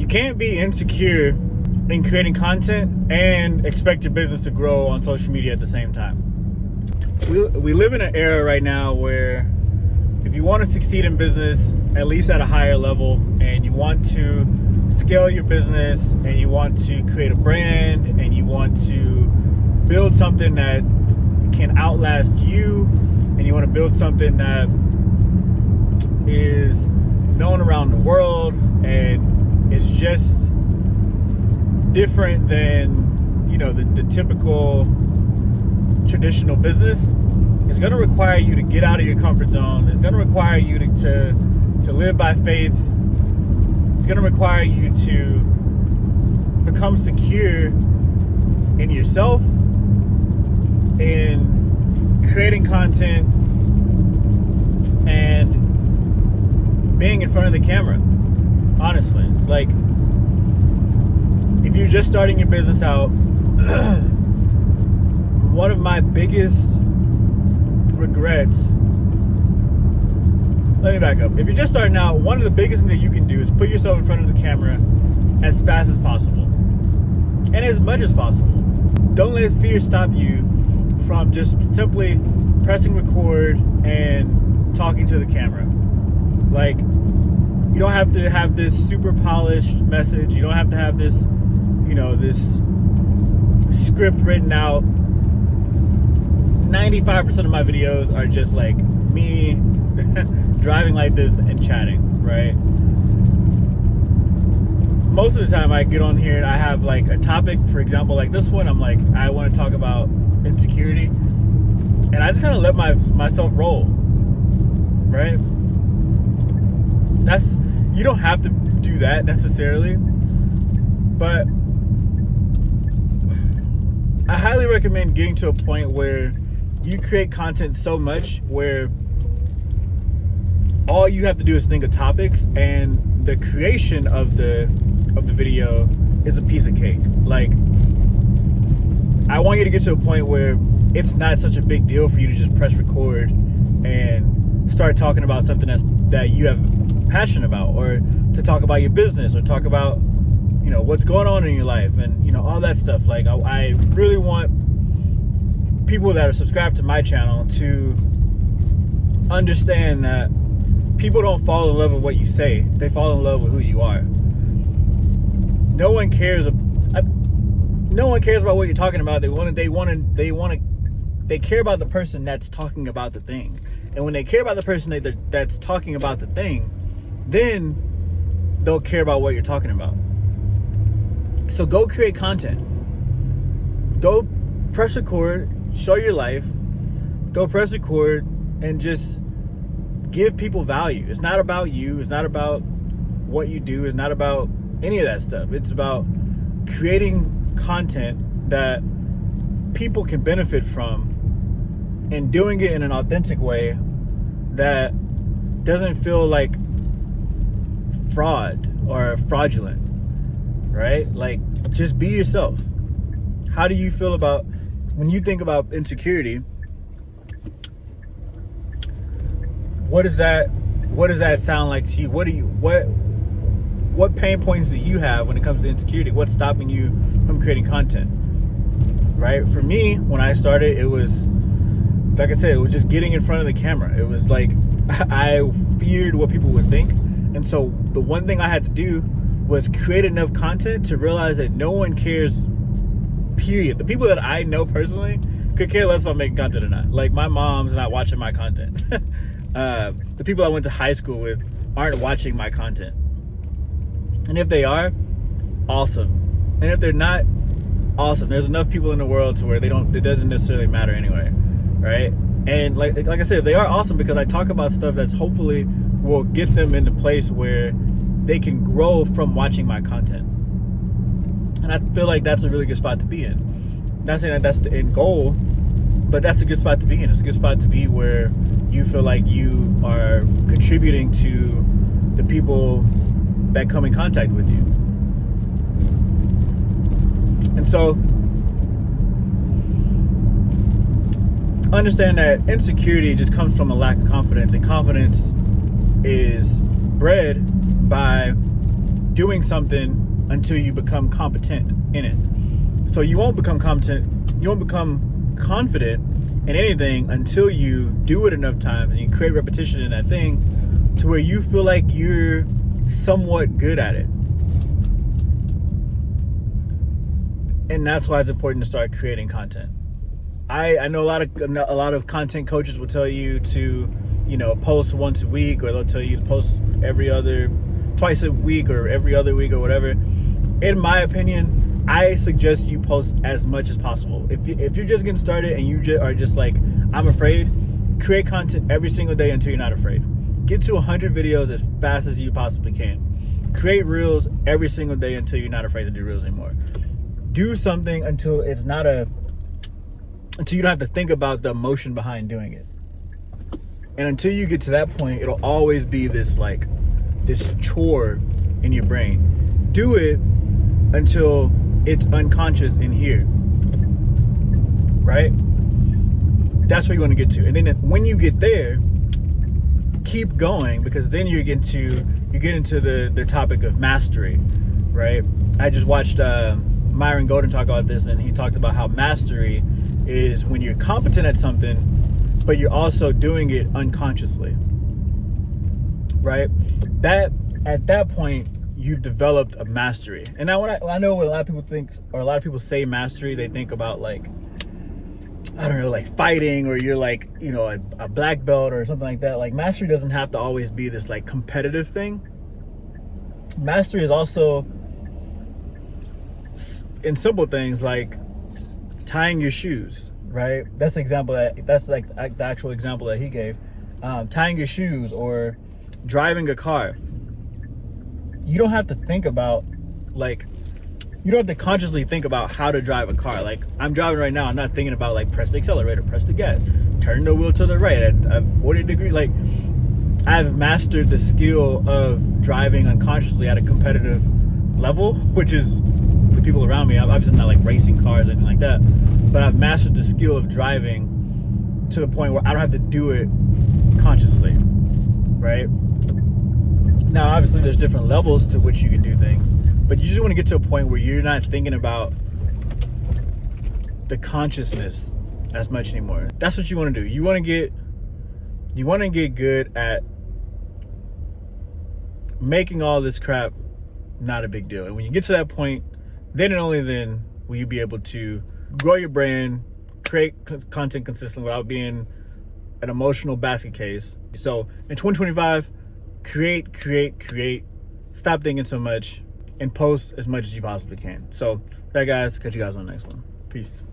can't be insecure in creating content and expect your business to grow on social media at the same time. We live in an era right now where if you want to succeed in business, at least at a higher level, and you want to scale your business and you want to create a brand and you want to build something that can outlast you and you want to build something that is known around the world and it's just different than, you know, the typical traditional business, it's going to require you to get out of your comfort zone. It's going to require you to live by faith. It's going to require you to become secure in yourself, in creating content, and being in front of the camera. Honestly, like, if you're just starting your business out, one of my biggest regrets, let me back up. If you're just starting out, one of the biggest things that you can do is put yourself in front of the camera as fast as possible and as much as possible. Don't let fear stop you from just simply pressing record and talking to the camera. Like, you don't have to have this super polished message. You don't have to have this, you know, this script written out. 95% of my videos are just like me driving like this and chatting, right? Most of the time I get on here and I have like a topic. For example, like this one, I'm like, I want to talk about insecurity, and I just kind of let myself roll, right? You don't have to do that necessarily, but I highly recommend getting to a point where you create content so much where all you have to do is think of topics, and the creation of the video is a piece of cake. Like, I want you to get to a point where it's not such a big deal for you to just press record and start talking about something that you have passion about, or to talk about your business, or talk about, you know, what's going on in your life, and, you know, all that stuff. Like, I really want people that are subscribed to my channel to understand that people don't fall in love with what you say. They fall in love with who you are. No one cares about what you're talking about. They care about the person that's talking about the thing. And when they care about the person that's talking about the thing, then they'll care about what you're talking about. So go create content. Go press record, show your life. Go press record and just give people value. It's not about you. It's not about what you do. It's not about any of that stuff. It's about creating content that people can benefit from and doing it in an authentic way that doesn't feel like fraud or fraudulent, right? Like, just be yourself. How do you feel about, when you think about insecurity, what does that sound like to you? What pain points do you have when it comes to insecurity? What's stopping you from creating content? Right? For me, when I started, it was, like I said, it was just getting in front of the camera. It was like, I feared what people would think. And so the one thing I had to do was create enough content to realize that no one cares, period. The people that I know personally could care less if I'm making content or not. Like, my mom's not watching my content. The people I went to high school with aren't watching my content. And if they are, awesome. And if they're not, awesome. There's enough people in the world to where it doesn't necessarily matter anyway, right? And like I said, if they are, awesome, because I talk about stuff that's hopefully will get them in the place where they can grow from watching my content. And I feel like that's a really good spot to be in. Not saying that that's the end goal, but that's a good spot to be in. It's a good spot to be where you feel like you are contributing to the people that come in contact with you. And so understand that insecurity just comes from a lack of confidence, and confidence is bred by doing something until you become competent in it. So you won't become competent, you won't become confident in anything until you do it enough times and you create repetition in that thing to where you feel like you're somewhat good at it. And that's why it's important to start creating content. I know a lot of content coaches will tell you to, you know, post once a week, or they'll tell you to post twice a week or every other week or whatever. In my opinion, I suggest you post as much as possible. If you're just getting started and you are just like, I'm afraid, create content every single day until you're not afraid. Get to 100 videos as fast as you possibly can. Create reels every single day until you're not afraid to do reels anymore. Do something until you don't have to think about the emotion behind doing it. And until you get to that point, it'll always be this chore in your brain. Do it until it's unconscious in here, right? That's where you want to get to. And then when you get there, keep going, because then you get into the topic of mastery, right? I just watched Myron Golden talk about this, and he talked about how mastery is when you're competent at something, but you're also doing it unconsciously, right? That at that point you've developed a mastery. And now I know what a lot of people think, or a lot of people say mastery, they think about like, I don't know, like fighting, or you're like, you know, a black belt or something like that. Like, mastery doesn't have to always be this like competitive thing. Mastery is also in simple things like tying your shoes, right? That's like the actual example that he gave. Tying your shoes or driving a car. You don't have to think about, like, you don't have to consciously think about how to drive a car. Like, I'm driving right now, I'm not thinking about like press the accelerator, press the gas, turn the wheel to the right at 40 degrees. Like, I've mastered the skill of driving unconsciously at a competitive level, which is the people around me. I'm obviously not like racing cars or anything like that, but I've mastered the skill of driving to the point where I don't have to do it consciously, right? Now, obviously, there's different levels to which you can do things, but you just want to get to a point where you're not thinking about the consciousness as much anymore. That's what you want to do. You want to get good at making all this crap not a big deal. And when you get to that point, then and only then will you be able to grow your brand, create content consistently without being an emotional basket case. So in 2025, create, stop thinking so much, and post as much as you possibly can. So that, guys, catch you guys on the next one. Peace.